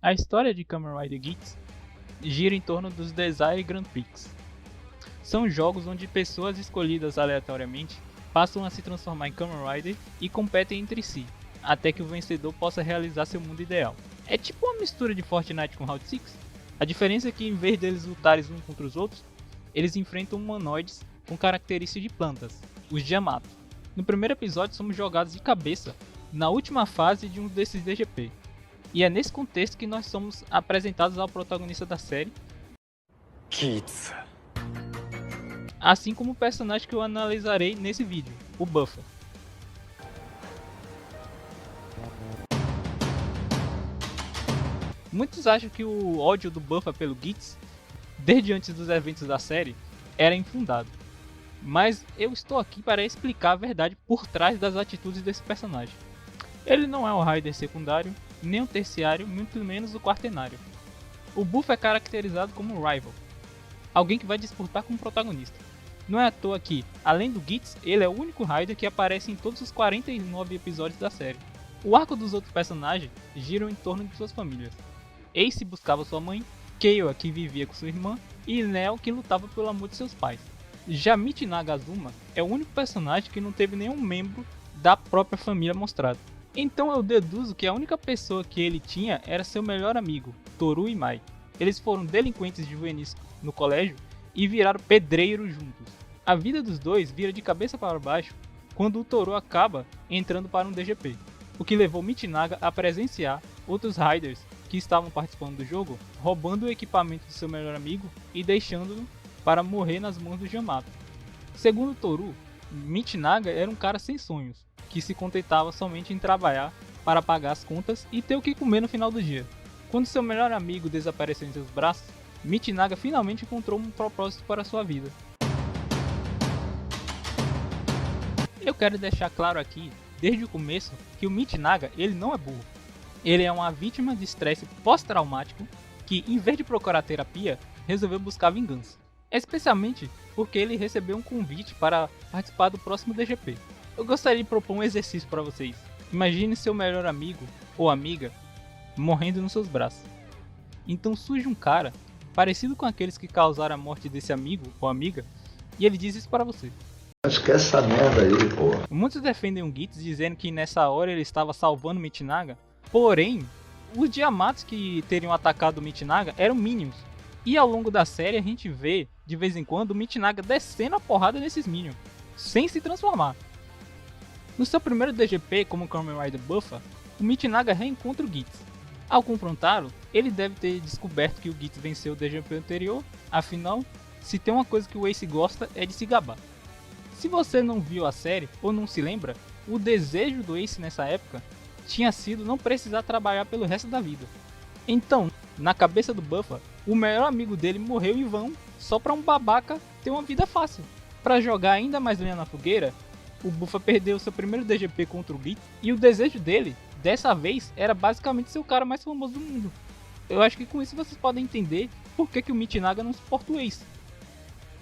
A história de Kamen Rider Geats gira em torno dos Desire Grand Prix. São jogos onde pessoas escolhidas aleatoriamente passam a se transformar em Kamen Rider e competem entre si, até que o vencedor possa realizar seu mundo ideal. É tipo uma mistura de Fortnite com Round 6. A diferença é que em vez deles lutarem uns contra os outros, eles enfrentam humanoides com características de plantas, os Yamato. No primeiro episódio somos jogados de cabeça na última fase de um desses DGP. E é nesse contexto que nós somos apresentados ao protagonista da série, Geats. assim como o personagem que eu analisarei nesse vídeo, o Buffa. Muitos acham que o ódio do Buffa pelo Geats, desde antes dos eventos da série, era infundado. Mas eu estou aqui para explicar a verdade por trás das atitudes desse personagem. Ele não é um Rider secundário, nem um terciário, muito menos o quaternário. O Buffa é caracterizado como um rival, alguém que vai disputar com o protagonista. Não é à toa que, além do Geats, ele é o único Rider que aparece em todos os 49 episódios da série. O arco dos outros personagens giram em torno de suas famílias. Ace buscava sua mãe, Keiwa que vivia com sua irmã e Neo que lutava pelo amor de seus pais. Já Michinaga Azuma é o único personagem que não teve nenhum membro da própria família mostrado. Então eu deduzo que a única pessoa que ele tinha era seu melhor amigo, Toru e Mai. Eles foram delinquentes juvenis no colégio e viraram pedreiros juntos. A vida dos dois vira de cabeça para baixo quando o Toru acaba entrando para um DGP, o que levou Michinaga a presenciar outros Riders que estavam participando do jogo, roubando o equipamento do seu melhor amigo e deixando-o para morrer nas mãos do Yamato. Segundo Toru, Michinaga era um cara sem sonhos, que se contentava somente em trabalhar para pagar as contas e ter o que comer no final do dia. Quando seu melhor amigo desapareceu em seus braços, Michinaga finalmente encontrou um propósito para sua vida. Eu quero deixar claro aqui, desde o começo, que o Michinaga ele não é burro. Ele é uma vítima de estresse pós-traumático que, em vez de procurar terapia, resolveu buscar vingança. Especialmente porque ele recebeu um convite para participar do próximo DGP. Eu gostaria de propor um exercício para vocês. Imagine seu melhor amigo ou amiga morrendo nos seus braços. Então surge um cara parecido com aqueles que causaram a morte desse amigo ou amiga e ele diz isso para você. Esquece essa merda aí, porra. Muitos defendem o Geats dizendo que nessa hora ele estava salvando Michinaga, porém, os Yamatos que teriam atacado o Michinaga eram mínimos. E ao longo da série a gente vê, de vez em quando, o Michinaga descendo a porrada nesses minions, sem se transformar. No seu primeiro DGP como Kamen Rider Buffa, o Michinaga reencontra o Geats. Ao confrontá-lo, ele deve ter descoberto que o Geats venceu o DGP anterior, afinal, se tem uma coisa que o Ace gosta é de se gabar. Se você não viu a série ou não se lembra, o desejo do Ace nessa época tinha sido não precisar trabalhar pelo resto da vida. Então, na cabeça do Buffa, o melhor amigo dele morreu em vão só pra um babaca ter uma vida fácil. Pra jogar ainda mais lenha na fogueira, o Buffa perdeu seu primeiro DGP contra o Geats e o desejo dele, dessa vez, era basicamente ser o cara mais famoso do mundo. Eu acho que com isso vocês podem entender por que o Michinaga não suporta o Ace.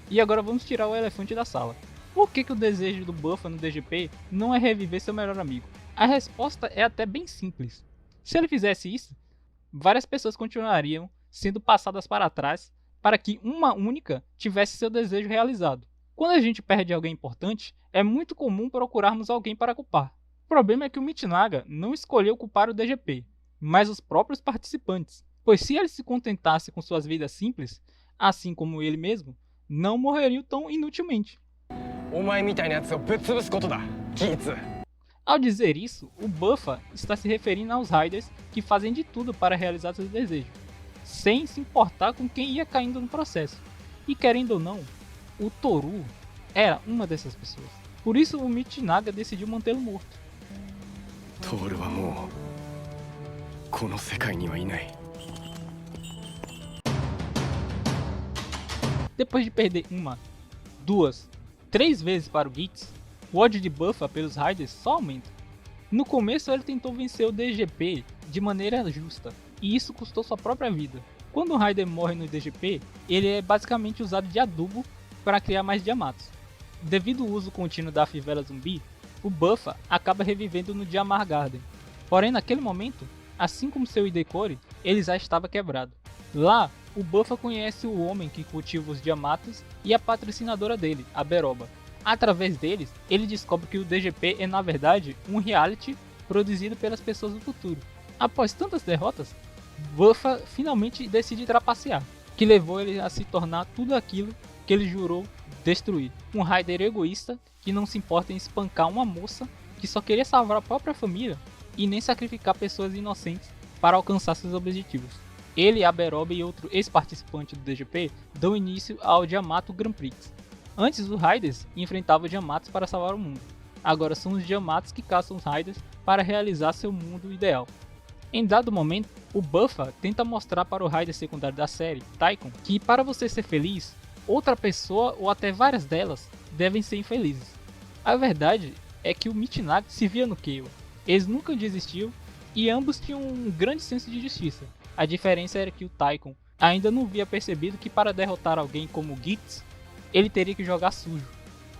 E agora vamos tirar o elefante da sala. Por que o desejo do Buffa no DGP não é reviver seu melhor amigo? A resposta é até bem simples. Se ele fizesse isso, várias pessoas continuariam sendo passadas para trás para que uma única tivesse seu desejo realizado. Quando a gente perde alguém importante, é muito comum procurarmos alguém para culpar. O problema é que o Michinaga não escolheu culpar o DGP, mas os próprios participantes, pois se ele se contentasse com suas vidas simples, assim como ele mesmo, não morreriam tão inutilmente. Ao dizer isso, o Buffa está se referindo aos Riders que fazem de tudo para realizar seus desejos, sem se importar com quem ia caindo no processo. E querendo ou não, o Toru era uma dessas pessoas. Por isso o Michinaga decidiu mantê-lo morto. Toru wa mou kono sekai ni wa inai. Depois de perder uma, duas, 3 vezes para o Geats, o ódio de Buffa pelos Riders só aumenta. No começo ele tentou vencer o DGP de maneira justa, e isso custou sua própria vida. Quando um Rider morre no DGP, ele é basicamente usado de adubo para criar mais Yamatos. Devido ao uso contínuo da fivela zumbi, o Buffa acaba revivendo no Diamar Garden. Porém naquele momento, assim como seu Hidekori, ele já estava quebrado. Lá, o Buffa conhece o homem que cultiva os Yamatos e a patrocinadora dele, a Beroba. Através deles, ele descobre que o DGP é na verdade um reality produzido pelas pessoas do futuro. Após tantas derrotas, Buffa finalmente decide trapacear, que levou ele a se tornar tudo aquilo que ele jurou destruir. Um Raider egoísta que não se importa em espancar uma moça que só queria salvar a própria família e nem sacrificar pessoas inocentes para alcançar seus objetivos. Ele, a Beroba e outro ex-participante do DGP dão início ao Yamato Grand Prix. Antes, os Raiders enfrentavam os Yamatos para salvar o mundo. Agora são os Yamatos que caçam os Raiders para realizar seu mundo ideal. Em dado momento, o Buffa tenta mostrar para o Raider secundário da série, Taikon, que para você ser feliz, outra pessoa ou até várias delas devem ser infelizes. A verdade é que o Michinaga se via no Keiwa. Eles nunca desistiam e ambos tinham um grande senso de justiça. A diferença era que o Taikon ainda não havia percebido que para derrotar alguém como o Gitz, ele teria que jogar sujo.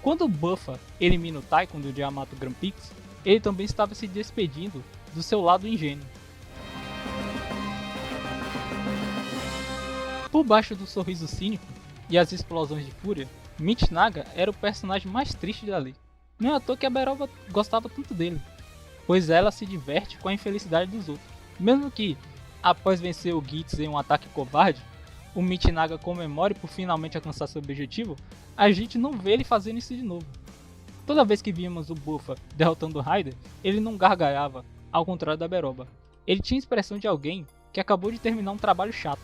Quando o Buffa elimina o Taikon do Yamato Grand Prix, ele também estava se despedindo do seu lado ingênuo. Por baixo do sorriso cínico e as explosões de fúria, Michinaga era o personagem mais triste dali. Não é à toa que a Beroba gostava tanto dele, pois ela se diverte com a infelicidade dos outros. Mesmo que, após vencer o Gitz em um ataque covarde, o Michinaga comemore por finalmente alcançar seu objetivo, a gente não vê ele fazendo isso de novo. Toda vez que víamos o Buffa derrotando o Raider, ele não gargalhava, ao contrário da Beroba. Ele tinha a expressão de alguém que acabou de terminar um trabalho chato.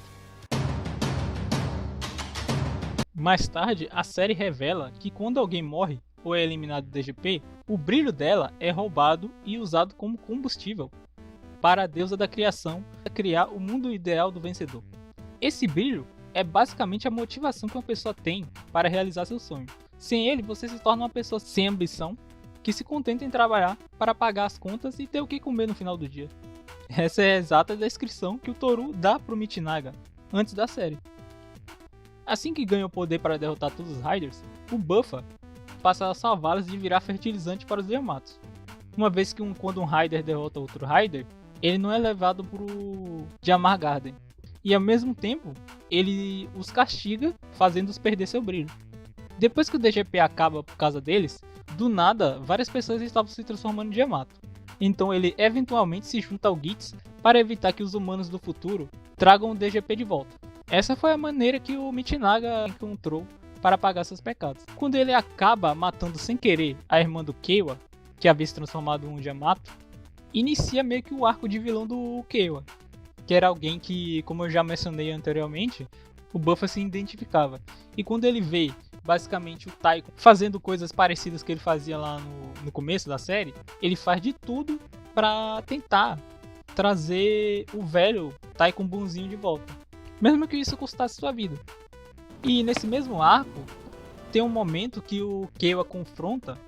Mais tarde, a série revela que quando alguém morre ou é eliminado do DGP, o brilho dela é roubado e usado como combustível para a deusa da criação criar o mundo ideal do vencedor. Esse brilho é basicamente a motivação que uma pessoa tem para realizar seu sonho. Sem ele, você se torna uma pessoa sem ambição, que se contenta em trabalhar para pagar as contas e ter o que comer no final do dia. Essa é a exata descrição que o Toru dá para o Michinaga antes da série. Assim que ganha o poder para derrotar todos os Raiders, o Buffa passa a salvá-los de virar fertilizante para os Yamatos. Uma vez que quando um Raider derrota outro Raider, ele não é levado para o Jamar Garden. E ao mesmo tempo, ele os castiga, fazendo-os perder seu brilho. Depois que o DGP acaba por causa deles, do nada, várias pessoas estavam se transformando em Yamato. Então ele eventualmente se junta ao Gitz para evitar que os humanos do futuro tragam o DGP de volta. Essa foi a maneira que o Michinaga encontrou para pagar seus pecados. Quando ele acaba matando sem querer a irmã do Keiwa, que havia se transformado em um Yamato, inicia meio que o arco de vilão do Keiwa, que era alguém que, como eu já mencionei anteriormente, o Buffa se identificava. E quando ele vê basicamente o Taikon fazendo coisas parecidas que ele fazia lá no começo da série, ele faz de tudo para tentar trazer o velho Taikon bonzinho de volta, mesmo que isso custasse sua vida. E nesse mesmo arco, tem um momento que o Keiwa confronta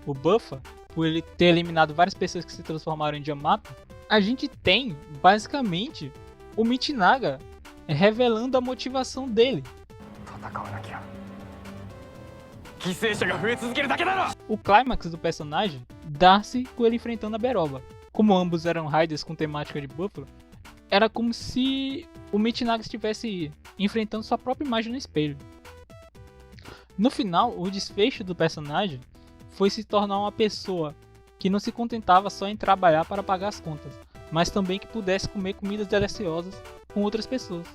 o Buffa por ele ter eliminado várias pessoas que se transformaram em Yamato. A gente tem, basicamente, o Michinaga revelando a motivação dele. O clímax do personagem dá-se com ele enfrentando a Beroba. Como ambos eram Raiders com temática de Buffalo, era como se o Michinaga estivesse enfrentando sua própria imagem no espelho. No final, o desfecho do personagem foi se tornar uma pessoa que não se contentava só em trabalhar para pagar as contas, mas também que pudesse comer comidas deliciosas com outras pessoas.